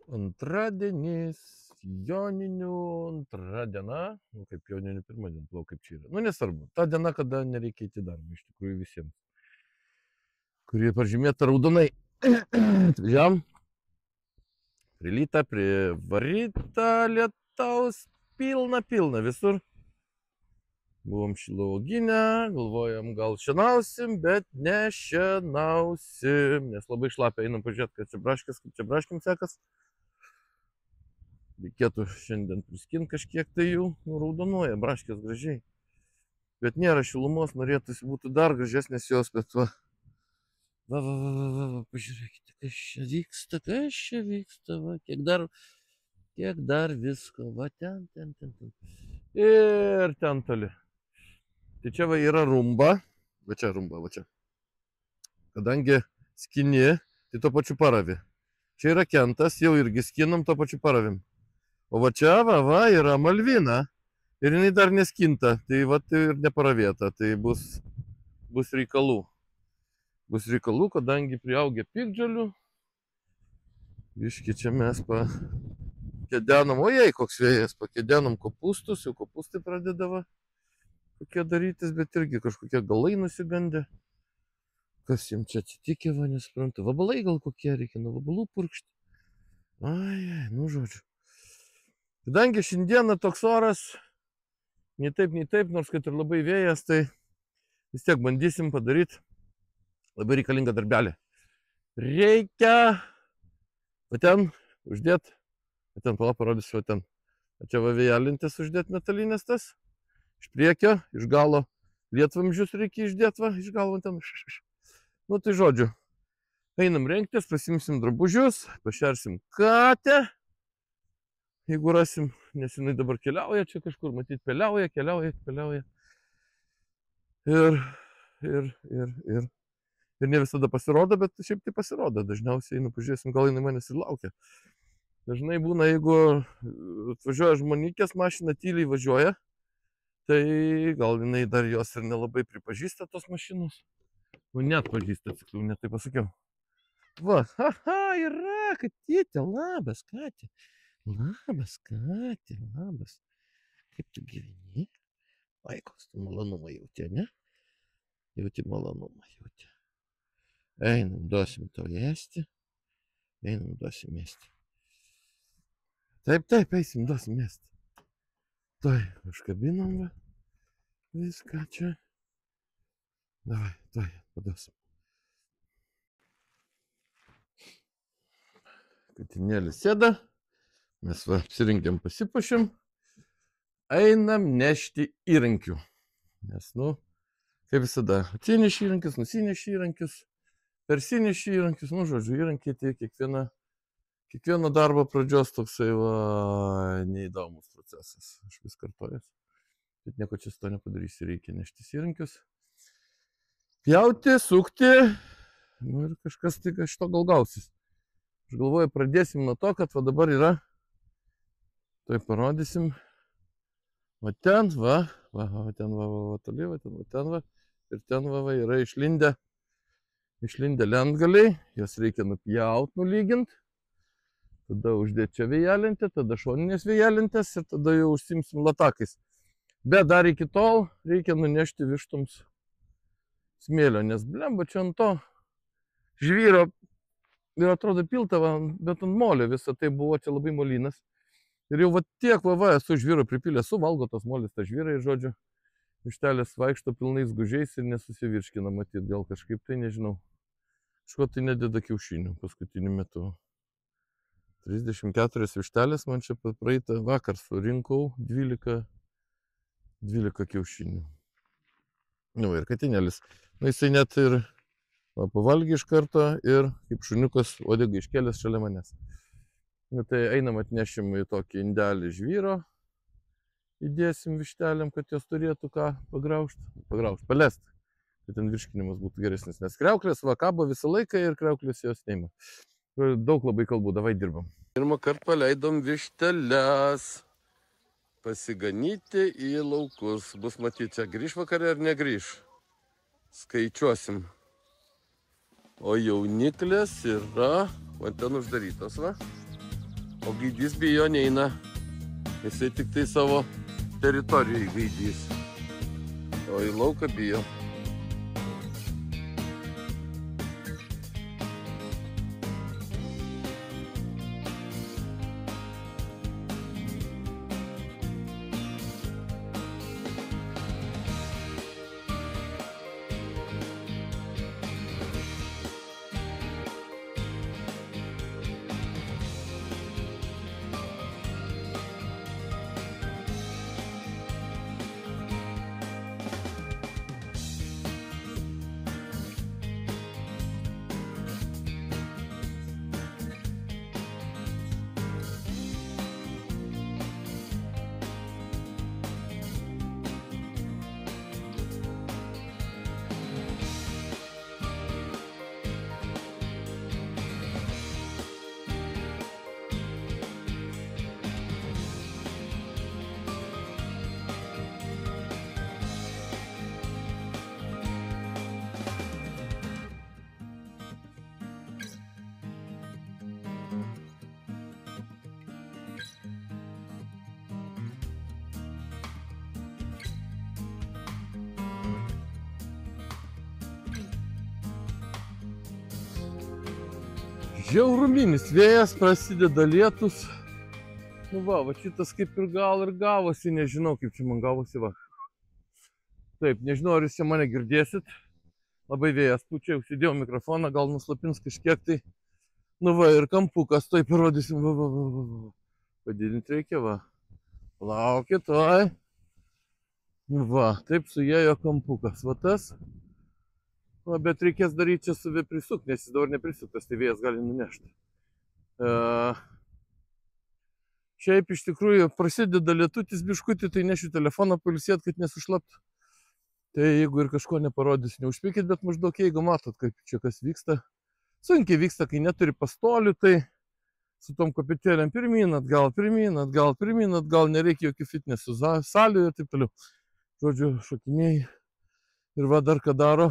Antradienis, joninių antra diena, nu kaip joninių pirma diena, plau kaip čia yra. Nu nesvarbu, ta diena, kada nereikia įti darbą, iš tikrųjų visiems, kurie pažymėta raudonai. Atvažiavam, prilyta, privaryta lietaus, pilna visur. Buvom Šilauoginę, galvojom gal šienausim, bet nešienausim, nes labai šlapia, einam pažiūrėti, kad čia braškės, kaip čia braškim sekas. Reikėtų šiandien priskinti kažkiek tai jų, raudonuoja braškės gražiai. Bet nėra šilumos, norėtųsi būtų dar gražesnės jos, bet va. Va, pažiūrėkite, kas čia vyksta, va, kiek dar visko, va, ten. Ir ten toli. Tai čia va yra rumba, va čia. Kadangi skini, tai to pačiu paravi. Čia yra kentas, jau irgi skinam to pačiu paravim. O va čia va yra malvina. Ir jinai dar neskinta, tai va tai ir neparavėta, tai bus reikalų. Bus reikalų, kadangi priaugę piktžolių. Biški čia mes pakedenam, ojei, koks vėjas, pakedenam kopūstus, jau kopūstai pradedava kokie darytis, bet irgi kažkokie galai nusigandė. Kas jiems čia atsitikė, va, nesuprantu. Vabalai gal kokie, reikia nuo vabalų purkšti. Ai, nu žodžiu. Kadangi šiandieną toks oras, nei taip, nors kad ir labai vėjas, tai vis tiek bandysim padaryti labai reikalingą darbelį. Reikia va ten uždėti, va ten parodysiu, va ten. Va čia va vėjalintis uždėti metalinės tas. Iš priekio, iš galo lietvamzdžius reikia išdėti, va, iš galo ten. Nu tai žodžiu, einam rengtis, pasimsim drabužius, pašersim katę. Jeigu rasim, nes jinai dabar keliauja čia kažkur, matyt, keliauja. Ir ne visada pasirodo, bet šiaip tai pasirodo. Dažniausiai, pažiūrėsim, gal jinai manęs ir laukia. Dažnai būna, jeigu atvažiuoja žmonikės, mašina tyliai važiuoja, tai gal jinai dar jos ir nelabai pripažįsta tos mašinos. Nu, net pažįsta, tiksliau, net tai pasakiau. Va, yra, katytė, labas, katė. Labas, katė, labas. Kaip tu gyveni? Ai, koks tu malonumą jauti, ne? Jauti malonumą, jauti. Einam, duosim tau ėsti. Taip, eisim, duosim ėsti. Tuoj, užkabinam, va. Viską čia. Davai, tuoj, paduosim. Katinėlis sėda. Mes va, apsirinkėm, pasipuošėm. Einam nešti įrankių. Nes, kaip visada, atsineši įrankius, nusineši įrankius, persineši įrankius, žodžiu, įrankiai tai kiekvieno darbo pradžios toksai va, neįdomus procesas. Aš vis kartoju. Bet nieko čia su to nepadarysi, reikia neštis įrankius. Pjauti, sukti, ir kažkas tai iš to gal gausis. Aš galvoju, pradėsim nuo to, kad va dabar yra, tai parodysim, va ten, toli, ir ten yra išlindę lentgaliai, jas reikia nupjauti, nulygint, tada uždėti čia vėjelintę, tada šoninės vėjelintės ir tada jau užsimsim latakais. Bet dar iki tol reikia nunešti vištoms smėlio, nes blemba čia ant to žvyro ir atrodo piltava, bet ant molio visą tai buvo čia labai molynas. Ir jau va tiek esu žvyro pripilęs, suvalgo tos molis tą žvyrą ir žodžiu, vištelės vaikšto pilnais gužiais ir nesusivirškina, matyt, gal kažkaip tai nežinau. Kažko tai nededa kiaušinių paskutiniu metu. 34 vištelės man čia praeitą vakar surinkau 12 kiaušinių. Ir katinėlis. Jisai net ir pavalgė iš karto ir kaip šuniukas uodegą iškėlęs šalia manęs. Tai einam atnešim į tokį indelį žvyro, įdėsim vištelėm, kad jos turėtų ką palest, kad ten virškinimas būtų geresnis, nes kriauklės kabo visą laiką ir kriauklės jos neima. Daug labai kalbų, davai dirbam. Pirmą kartą paleidom višteles pasiganyti į laukus, bus matyti, čia grįž vakarė ar negrįž, skaičiuosim. O jauniklės yra, va ten uždarytos, va. O gaidys bijo neina. Jisai tik tai savo teritorijai gaidys. O į lauką bijo. Žiauruminis vėjas, prasideda lietus. Nu va šitas kaip ir gavosi, nežinau kaip čia man gavosi, va. Taip, nežinau, ar jūs čia mane girdėsit. Labai vėjas pučia, užsidėjau mikrofoną, gal nuslapins kažkiek tai. Nu va, ir kampukas, tai parodysim, va. Padidinti reikia, va. Laukit, oi. Nu va, taip suėjo kampukas, va tas. Va, bet reikės daryti čia save prisukti, nes jis dabar neprisuktas, tai vėjas gali nunešti. Šiaip iš tikrųjų prasideda lietutis biškutį, tai nešiu telefoną pailsėti, kad nesušlaptų. Tai jeigu ir kažko neparodys, neužpykit, bet maždaug jeigu matot, kaip čia kas vyksta. Sunkiai vyksta, kai neturi pastolių, tai su tom kopėtėlėm pirmyn, atgal, nereikia jokių fitnesų salių ir taip toliau. Žodžiu, šokinėjai. Ir va dar ką daro.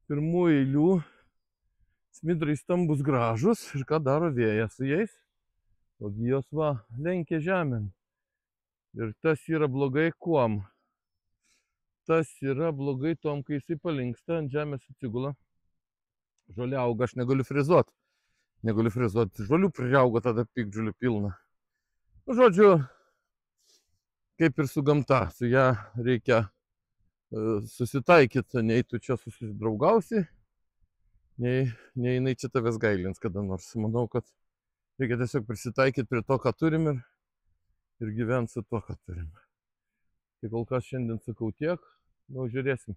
Pirmų eilių smidrai stambus gražus ir ką daro vėjas su jais. Ogi jos va lenkia žemėn. Ir tas yra blogai kuom? Tas yra blogai tom, kai jisai palinksta, ant žemės atsigula. Žolė auga, aš negaliu frizuoti. Žolių priaugo, tada piktžolių pilna. Nu, žodžiu, kaip ir su gamta, su ją reikia susitaikyti, nei tu čia susidraugausi, nei jinai čia tavęs gailins kada nors. Manau, kad reikia tiesiog prisitaikyti prie to, ką turim ir gyventi su to, ką turim. Tai kol kas šiandien sakau tiek, nu žiūrėsim.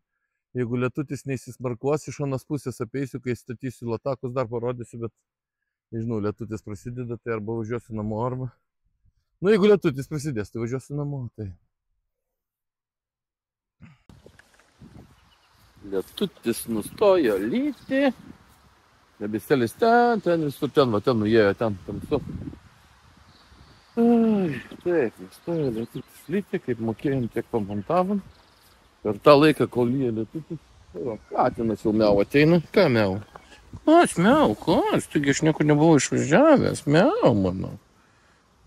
Jeigu lietutis neįsismarkuos, iš anos pusės apeisiu, kai statysiu latakus, dar parodysiu, bet nežinau, lietutis prasideda, tai arba važiuosiu namo, arba... Nu, jeigu lietutis prasidės, tai važiuosiu namo, tai... Lietutis nustojo lyti. Debeselis ten visur, ten nuėjo, ten tamsu. Taip, nustojo lietutis lyti, kaip mokėjom, tiek pamontavom. Per tą laiką, kol lyja lietutis. Katinas jau miau ateina. Ką miau? Aš miau, kas? Taigi aš niekur nebuvau išvažiavęs. Miau, manau.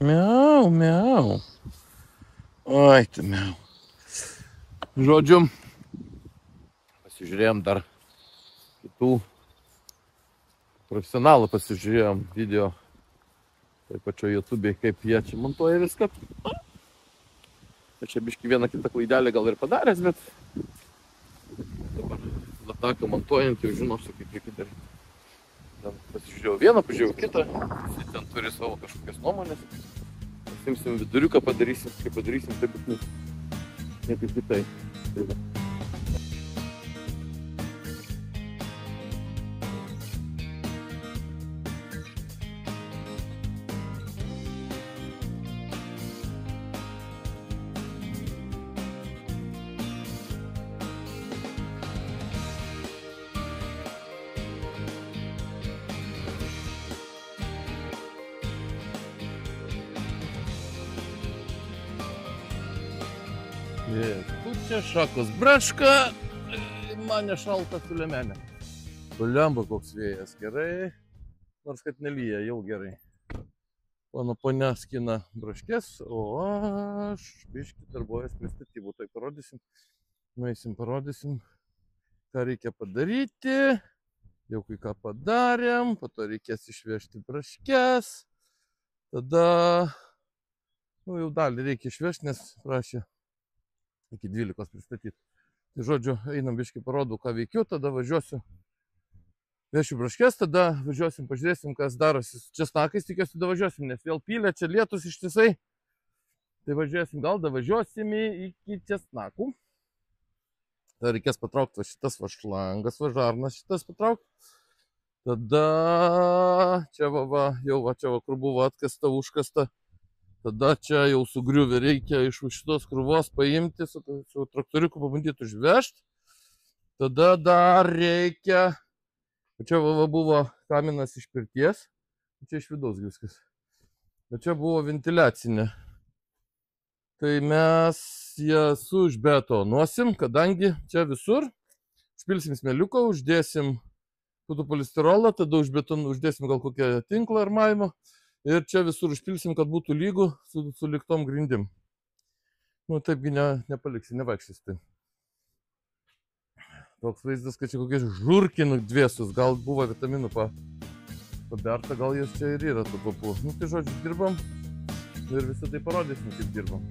Miau. Oi, tu miau. Žodžiu, pasižiūrėjom dar kitų profesionalų, pasižiūrėjom video taip pačio YouTube'e, kaip jie čia montuoja viską. Čia biškį vieną kitą klaidelę gal ir padaręs, bet dabar lataką montuojant jau žinosiu, kaip reikia daryti. Pasižiūrėjau vieną, pažiūrėjau kitą, visi ten turi savo kažkokias nuomonės. Pasimsim viduriuką, padarysim, kaip padarysim, taip bus niekaip kitai. Pučia, šakos braška, mane šalta su liemenė. Lemba koks vėjas, gerai, nors kad nelyja, jau gerai. Mano ponia skina braškės, o aš biškį darbuojas prie statybų. Tai parodysim, nueisim, parodysim, ką reikia padaryti. Jau kai ką padarėm, po to reikės išvežti braškės. Tada, jau dalį reikia išvežti, nes prašė iki 12 pristatyti. Tai žodžiu, einam biškį parodau, ką veikiu, tada važiuosiu. Vešiu braškės, tada važiuosim, pažiūrėsim, kas darosi su česnakais, tikiuosi, tada važiuosim, nes vėl pylė, čia lietus ištisai. Tai važiuosim, gal da važiuosim iki česnakų. Tada reikės patraukti va šitas va šlangas, va žarnas šitas patraukti. Tada čia va, jau va čia va, kur buvo atkasta, užkasta. Tada čia jau sugriuvė, reikia iš šitos krūvos paimti, su traktoriuku pabandyti užvežti. Tada dar reikia, čia va buvo kaminas iš pirties, čia iš vidaus viskas. Bet čia buvo ventiliacinė. Tai mes jas užbetonuosim, kadangi čia visur užpilsim smėliuką, uždėsim polisterolą, tada uždėsim gal kokią tinklą armavimo. Ir čia visur užpilsim, kad būtų lygų su liktom grindim. Nu, taipgi nepaliksi, nevaikštis tai. Toks vaizdas, kad čia kokie žurkinų dviesus, gal buvo vitaminų paberta, gal jas čia ir yra tų papų. Nu, tai žodžiu, dirbam ir visą tai parodysim, kaip dirbam.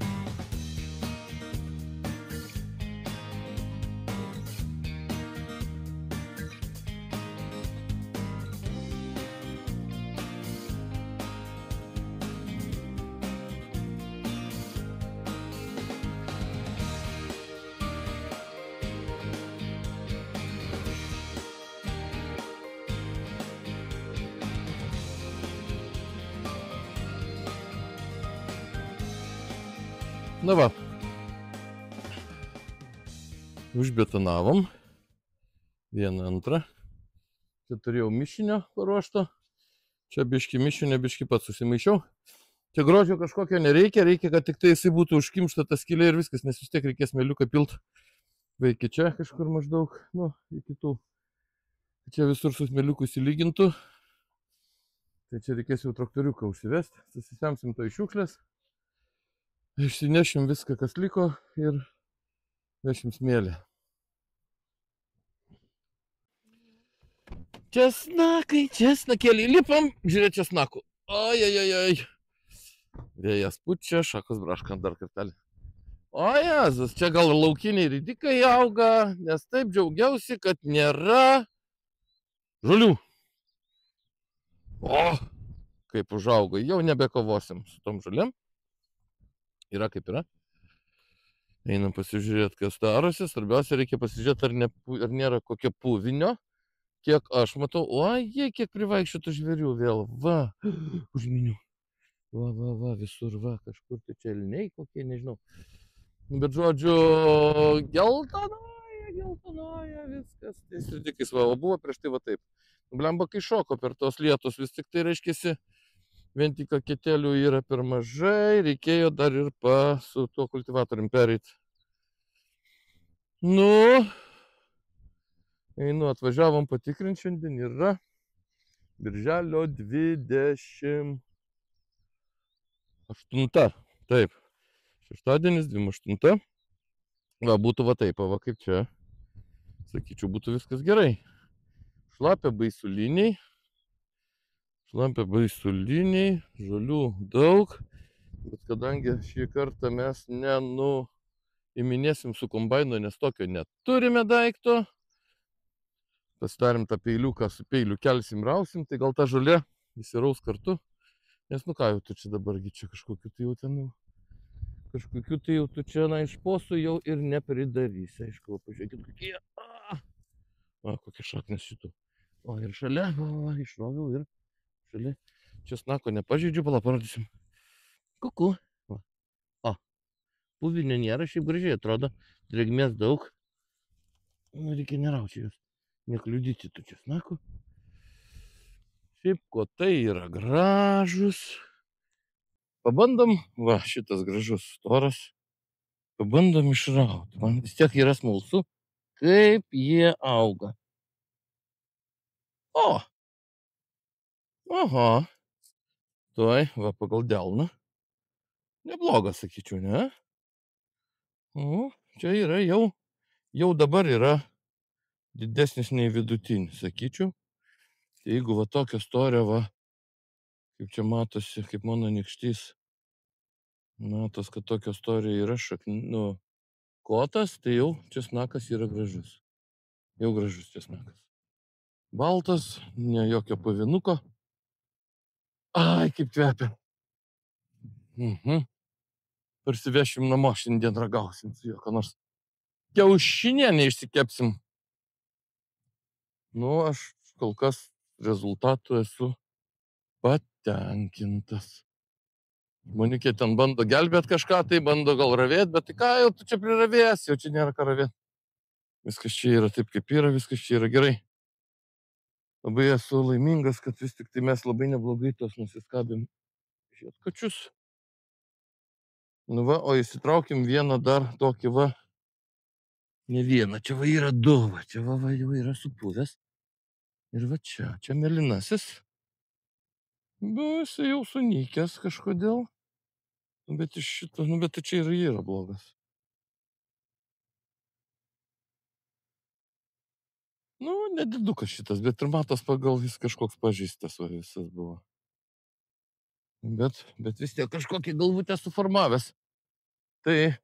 Na va, užbetonavom vieną antrą. Čia turėjau mišinio paruošto. Čia biški mišinio, biški pats susimaišiau. Čia grožio kažkokio nereikia, reikia, kad tik tai jisai būtų užkimšta ta skylė ir viskas, nes vis tiek reikės smėliuką pilt. Veikia čia kažkur maždaug, nu, iki tų. Čia visur su smėliuku įsilygintų. Tai čia reikės jau traktoriuką užsivesti. Susisemsim to iš šiukšlės. Išsinešim viską, kas liko ir vešim smėlį. Česnakai, česnakėlį. Lipam, žiūrėt česnakų. Ojojojoj. Vėjas pučia, šakos braška dar kartelį. O Jėzus, čia gal laukiniai ridikai auga, nes taip džiaugiausi, kad nėra žolių. O, kaip užaugo, jau nebekovosim su tom žolėm. Yra kaip yra. Einam pasižiūrėti, kas darosi. Svarbiausia, reikia pasižiūrėti, ar nėra kokio puvinio. Kiek aš matau. O, kiek privaikščiotų žvėrių vėl. Va, užminių. Va, visur, va, kažkur tai čia elniai kokie, nežinau. Bet žodžiu, geltonoja, viskas. Tai sridikais, va, o buvo prieš tai va taip. Blemba, kai šoko per tos lietus, vis tik tai reiškėsi. Vien tik ketelių yra per mažai, reikėjo dar ir su tuo kultivatorium pereiti. Nu, einu, atvažiavom patikrinti, šiandien yra birželio 28. Taip, šeštadienis 28. Va, būtų va taip, va kaip čia. Sakyčiau, būtų viskas gerai. Šlapia baisuliniai. Šlampia baisuliniai, žolių daug, bet kadangi šį kartą mes nenuiminėsim su kombainu, nes tokio neturime daikto, pasidarėm tą peiliuką, su peiliu kelsim, rausim, tai gal ta žolė įsiraus kartu, nes nu ką jau tu čia dabargi čia kažkokiu tai jau ten jau, kažkokiu tai jau tu čia iš posų jau ir nepridarysi, aišku, pažiūrėkit kokie, kokie šaknės šitų, o ir šalia, išroviau ir šalia česnako nepažeidžiu, parodysim. Kuku. O, puvinio nėra, šiaip gražiai atrodo, drėgmės daug. Nu, reikia nerauti jos, nekliudyti tų česnakų. Šiaip kotai yra gražus. Pabandom, va, šitas gražus storas. Pabandom išrauti. Man vis tiek yra smalsu, kaip jie auga. O! Aha. Tuoj, va, pagal delną. Neblogas, sakyčiau, ne? O, čia yra jau dabar yra didesnis nei vidutinis, sakyčiau. Tai jeigu va tokio storio, va, kaip čia matosi, kaip mano nykštys, matos, kad tokio storio yra kotas, tai jau česnakas yra gražus. Jau gražus česnakas. Baltas, ne jokio pavinuko. Ai, kaip kvepia. Parsivešim namo, šiandien ragausim su juo, ką nors. Kiaušinienę išsikepsim. Nu, aš kol kas rezultatų esu patenkintas. Monikė ten bando gelbėt kažką, tai bando gal ravėt, bet tai ką jau tu čia priravės, jau čia nėra ką ravėt. Viskas čia yra taip, kaip yra, viskas čia yra gerai. Labai esu laimingas, kad vis tik tai mes labai neblogai tos nusiskabėm žiedkočius. Nu va, o įsitraukim vieną dar tokį va, ne vieną, čia va yra du, va, čia va jau yra supuvęs. Ir va čia melinasis. Bet jis jau sunykęs kažkodėl. Bet iš šito, bet tai čia yra blogas. Nu, nedidukas šitas, bet ir matos pagal jis kažkoks pažįstas va visas buvo. Bet vis tiek kažkokį galvutę suformavęs. Tai,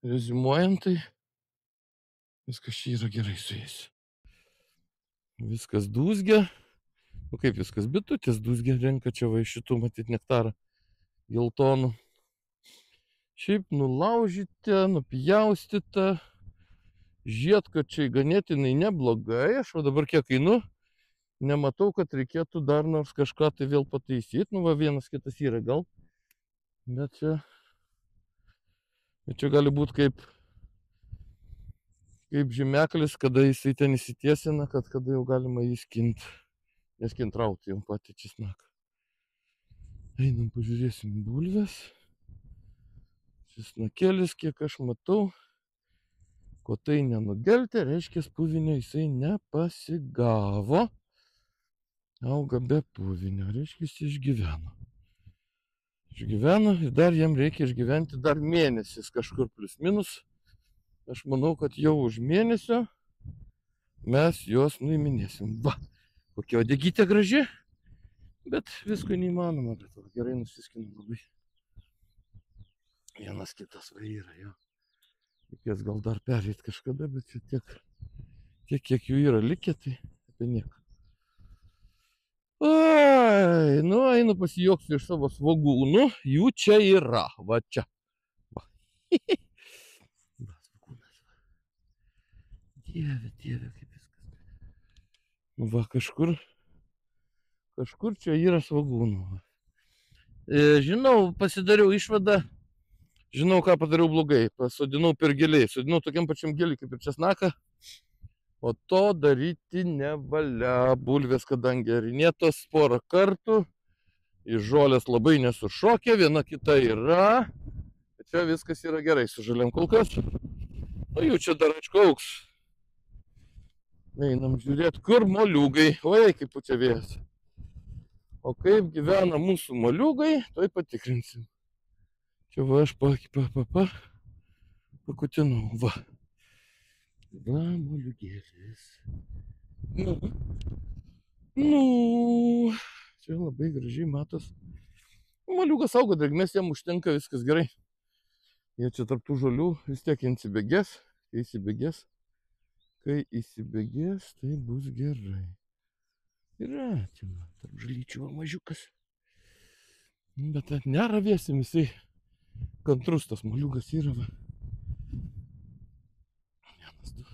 reziumuojant, tai viskas čia yra gerai su jais. Viskas dūzgia. Nu kaip viskas, bitutės dūzgia, renka čia va iš šitų matyt nektarą geltonų. Šiaip nulaužyta, nupjaustyta. Žiedkočiai ganėtinai neblogai. Aš va dabar kiek einu, nematau, kad reikėtų dar nors kažką tai vėl pataisyti. Nu va vienas kitas yra gal. Bet čia gali būti kaip žymeklis, kada jisai ten įsitiesina, kad kada jau galima jį skint. Neskintrauti jau patį česnaką. Einam pažiūrėsim bulves. Česnakėlis, kiek aš matau, kotai nenugeltė, reiškia puvinio jisai nepasigavo. Auga be puvinio, reiškia jis išgyveno. Išgyveno ir dar jam reikia išgyventi dar mėnesis kažkur plius minus. Aš manau, kad jau už mėnesio mes juos nuiminėsim. Va, kokia odegytė graži, bet visko neįmanoma, bet gerai nusiskinam labai. Vienas kitas va yra jo. Reikės gal dar perėti kažkada, bet čia tiek kiek jų yra likę, tai apie nieką. Ai, nu einu pasijuoksiu iš savo svogūnų, jų čia yra, va čia. Va. Va, svogūnas. Dieve, kaip viskas. Va, kažkur čia yra svogūnų. Žinau, pasidariau išvadą. Žinau, ką padariau blogai. Pasodinau per giliai. Sodinau tokiam pačiam giliai kaip ir česnaką. O to daryti nevalia. Bulvės, kadangi arinėtos porą kartų. Iš žolės labai nesušokė. Viena kita yra. Čia viskas yra gerai su žaliam kol kas. O jų čia dar aišku augs. Einam žiūrėti, kur moliūgai. Oi, kaip pučia vėjas. O kaip gyvena mūsų moliūgai, tai patikrinsim. Čia va aš pakutinau, va. Va, moliūgėlis. Nu, čia labai gražiai matos. Moliūgas auga drėgmės, jam užtenka, viskas gerai. Jie čia tarp tų žolių vis tiek įsibėgės. Kai įsibėgės, tai bus gerai. Yra, čia tarp žalyčių mažiukas. Bet neravėsim jisai. Kantrus tas moliūgas yra, va. Vienas, du.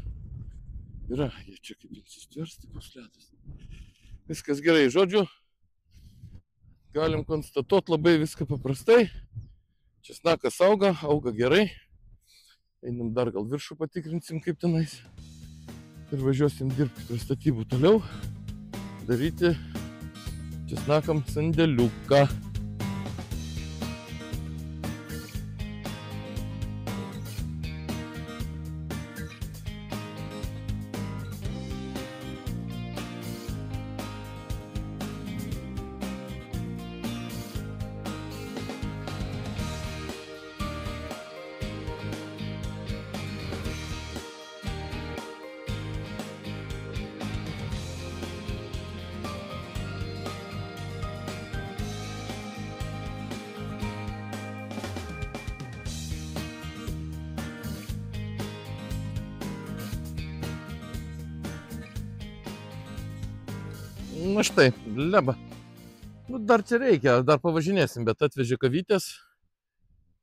Yra, jie čia kaip insistversti, koks ledas. Viskas gerai, žodžiu. Galim konstatuoti labai viską paprastai. Česnakas auga gerai. Einam dar gal viršų patikrinsim kaip tenais. Ir važiuosim dirbti prie statybų toliau. Daryti česnakam sandėliuką. Na štai, leba. Nu, dar čia reikia, dar pavažinėsim, bet atvežė kavytės.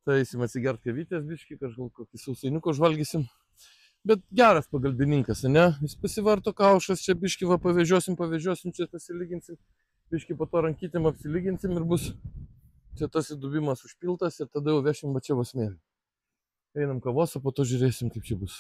Tai eisim atsigert kavytės biškį, kažką kokį sausainiuką žvalgysim. Bet geras pagalbininkas, ne? Jis pasivarto kaušas, čia biškį va pavežiosim, čia pasilyginsim. Biškį po to rankytėm apsilyginsim ir bus čia tas įdubimas užpiltas ir tada jau vešim va čia va smėlį. Einam kavos, o po to žiūrėsim, kaip čia bus.